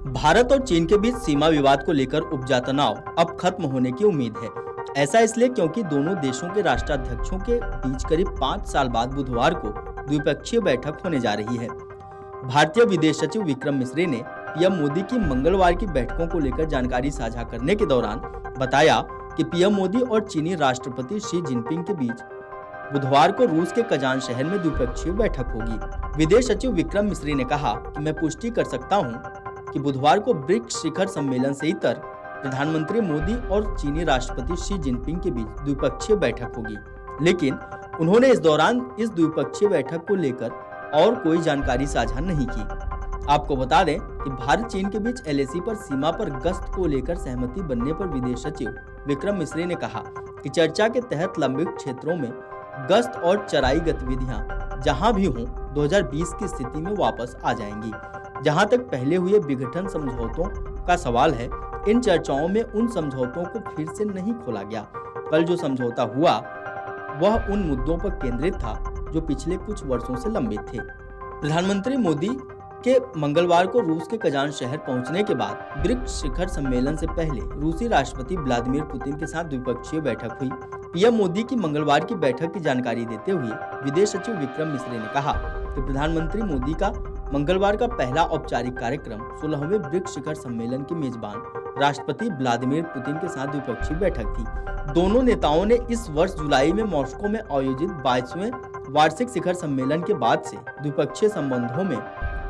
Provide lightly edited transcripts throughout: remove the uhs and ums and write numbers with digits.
भारत और चीन के बीच सीमा विवाद को लेकर उपजा तनाव अब खत्म होने की उम्मीद है। ऐसा इसलिए क्योंकि दोनों देशों के राष्ट्राध्यक्षों के बीच करीब 5 साल बाद बुधवार को द्विपक्षीय बैठक होने जा रही है। भारतीय विदेश सचिव विक्रम मिस्री ने पीएम मोदी की मंगलवार की बैठकों को लेकर जानकारी साझा करने के दौरान बताया कि पीएम मोदी और चीनी राष्ट्रपति शी जिनपिंग के बीच बुधवार को रूस के कजान शहर में द्विपक्षीय बैठक होगी। विदेश सचिव विक्रम मिस्री ने कहा कि मैं पुष्टि कर सकता हूं कि बुधवार को ब्रिक्स शिखर सम्मेलन से इतर प्रधानमंत्री मोदी और चीनी राष्ट्रपति शी जिनपिंग के बीच द्विपक्षीय बैठक होगी, लेकिन उन्होंने इस दौरान इस द्विपक्षीय बैठक को लेकर और कोई जानकारी साझा नहीं की। आपको बता दें कि भारत चीन के बीच एलएसी पर सीमा पर गश्त को लेकर सहमति बनने पर विदेश सचिव विक्रम मिस्री ने कहा कि चर्चा के तहत लंबित क्षेत्रों में गश्त और चराई गतिविधियां जहां भी हों 2020 की स्थिति में वापस आ जाएंगी। जहां तक पहले हुए विघटन समझौतों का सवाल है, इन चर्चाओं में उन समझौतों को फिर से नहीं खोला गया। कल जो समझौता हुआ वह उन मुद्दों पर केंद्रित था जो पिछले कुछ वर्षों से लंबित थे। प्रधानमंत्री मोदी के मंगलवार को रूस के कजान शहर पहुंचने के बाद ब्रिक्स शिखर सम्मेलन से पहले रूसी राष्ट्रपति व्लादिमीर पुतिन के साथ द्विपक्षीय बैठक हुई। पीएम मोदी की मंगलवार की बैठक की जानकारी देते हुए विदेश सचिव विक्रम मिस्री ने कहा कि प्रधानमंत्री मोदी का मंगलवार का पहला औपचारिक कार्यक्रम 16वें ब्रिक्स शिखर सम्मेलन के मेजबान राष्ट्रपति व्लादिमीर पुतिन के साथ द्विपक्षीय बैठक थी। दोनों नेताओं ने इस वर्ष जुलाई में मॉस्को में आयोजित 22वें वार्षिक शिखर सम्मेलन के बाद से द्विपक्षीय संबंधों में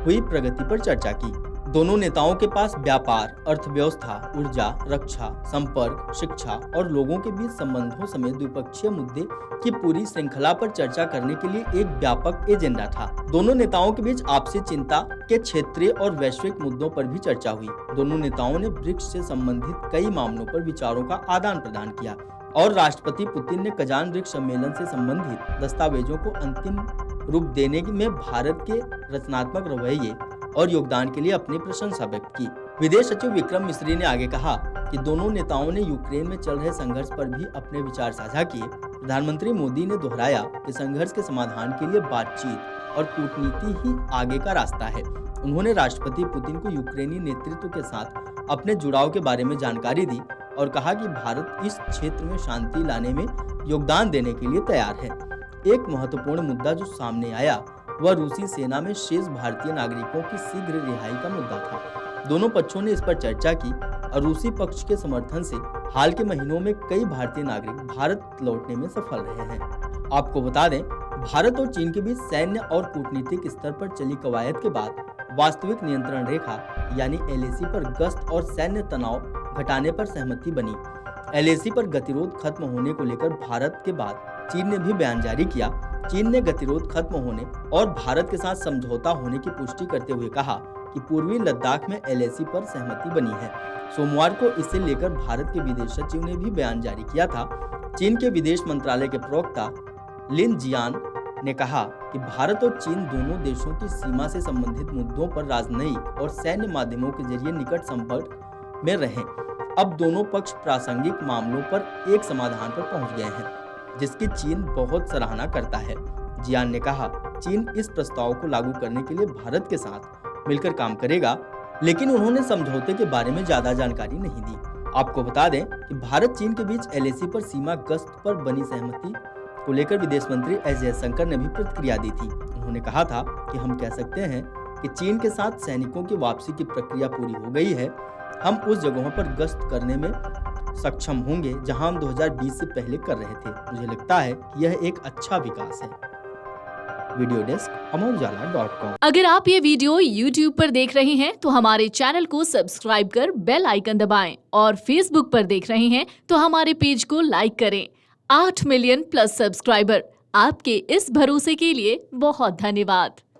हुई प्रगति पर चर्चा की। दोनों नेताओं के पास व्यापार, अर्थव्यवस्था, ऊर्जा, रक्षा, संपर्क, शिक्षा और लोगों के बीच संबंधों समेत द्विपक्षीय मुद्दे की पूरी श्रृंखला पर चर्चा करने के लिए एक व्यापक एजेंडा था। दोनों नेताओं के बीच आपसी चिंता के क्षेत्रीय और वैश्विक मुद्दों पर भी चर्चा हुई। दोनों नेताओं ने ब्रिक्स से संबंधित कई मामलों पर विचारों का आदान प्रदान किया और राष्ट्रपति पुतिन ने कजान ब्रिक्स सम्मेलन से संबंधित दस्तावेजों को अंतिम रूप देने में भारत के रचनात्मक रवैये और योगदान के लिए अपनी प्रशंसा व्यक्त की। विदेश सचिव विक्रम मिस्री ने आगे कहा कि दोनों नेताओं ने यूक्रेन में चल रहे संघर्ष पर भी अपने विचार साझा किए। प्रधानमंत्री मोदी ने दोहराया कि संघर्ष के समाधान के लिए बातचीत और कूटनीति ही आगे का रास्ता है। उन्होंने राष्ट्रपति पुतिन को यूक्रेनी नेतृत्व के साथ अपने जुड़ाव के बारे में जानकारी दी और कहा कि भारत इस क्षेत्र में शांति लाने में योगदान देने के लिए तैयार है। एक महत्वपूर्ण मुद्दा जो सामने आया वह रूसी सेना में शेष भारतीय नागरिकों की शीघ्र रिहाई का मुद्दा था। दोनों पक्षों ने इस पर चर्चा की और रूसी पक्ष के समर्थन से हाल के महीनों में कई भारतीय नागरिक भारत लौटने में सफल रहे हैं। आपको बता दें, भारत और चीन के बीच सैन्य और कूटनीतिक स्तर पर चली कवायद के बाद वास्तविक नियंत्रण रेखा यानी एलएसी पर गश्त और सैन्य तनाव घटाने पर सहमति बनी। एलएसी पर गतिरोध खत्म होने को लेकर भारत के बाद चीन ने भी बयान जारी किया। चीन ने गतिरोध खत्म होने और भारत के साथ समझौता होने की पुष्टि करते हुए कहा कि पूर्वी लद्दाख में एलएसी पर सहमति बनी है। सोमवार को इसे लेकर भारत के विदेश सचिव ने भी बयान जारी किया था। चीन के विदेश मंत्रालय के प्रवक्ता लिन जियान ने कहा कि भारत और चीन दोनों देशों की सीमा से संबंधित मुद्दों पर राजनयिक और सैन्य माध्यमों के जरिए निकट संपर्क में रहे। अब दोनों पक्ष प्रासंगिक मामलों पर एक समाधान पर पहुंच गए हैं, जिसकी चीन बहुत सराहना करता है। जियान ने कहा, चीन इस प्रस्ताव को लागू करने के लिए भारत के साथ मिलकर काम करेगा, लेकिन उन्होंने समझौते के बारे में ज्यादा जानकारी नहीं दी। आपको बता दें कि भारत चीन के बीच एलएसी पर सीमा गश्त पर बनी सहमति को लेकर विदेश मंत्री एस जयशंकर ने भी प्रतिक्रिया दी थी। उन्होंने कहा था कि हम कह सकते हैं कि चीन के साथ सैनिकों की वापसी की प्रक्रिया पूरी हो गई है। हम उस जगहों पर गश्त करने में सक्षम होंगे जहां हम 2020 से पहले कर रहे थे। मुझे लगता है कि यह एक अच्छा विकास है। वीडियो डेस्क अमरउजाला.com। अगर आप ये वीडियो YouTube पर देख रहे हैं तो हमारे चैनल को सब्सक्राइब कर बेल आइकन दबाएं और Facebook पर देख रहे हैं तो हमारे पेज को लाइक करें। 8 मिलियन प्लस सब्सक्राइबर, आपके इस भरोसे के लिए बहुत धन्यवाद।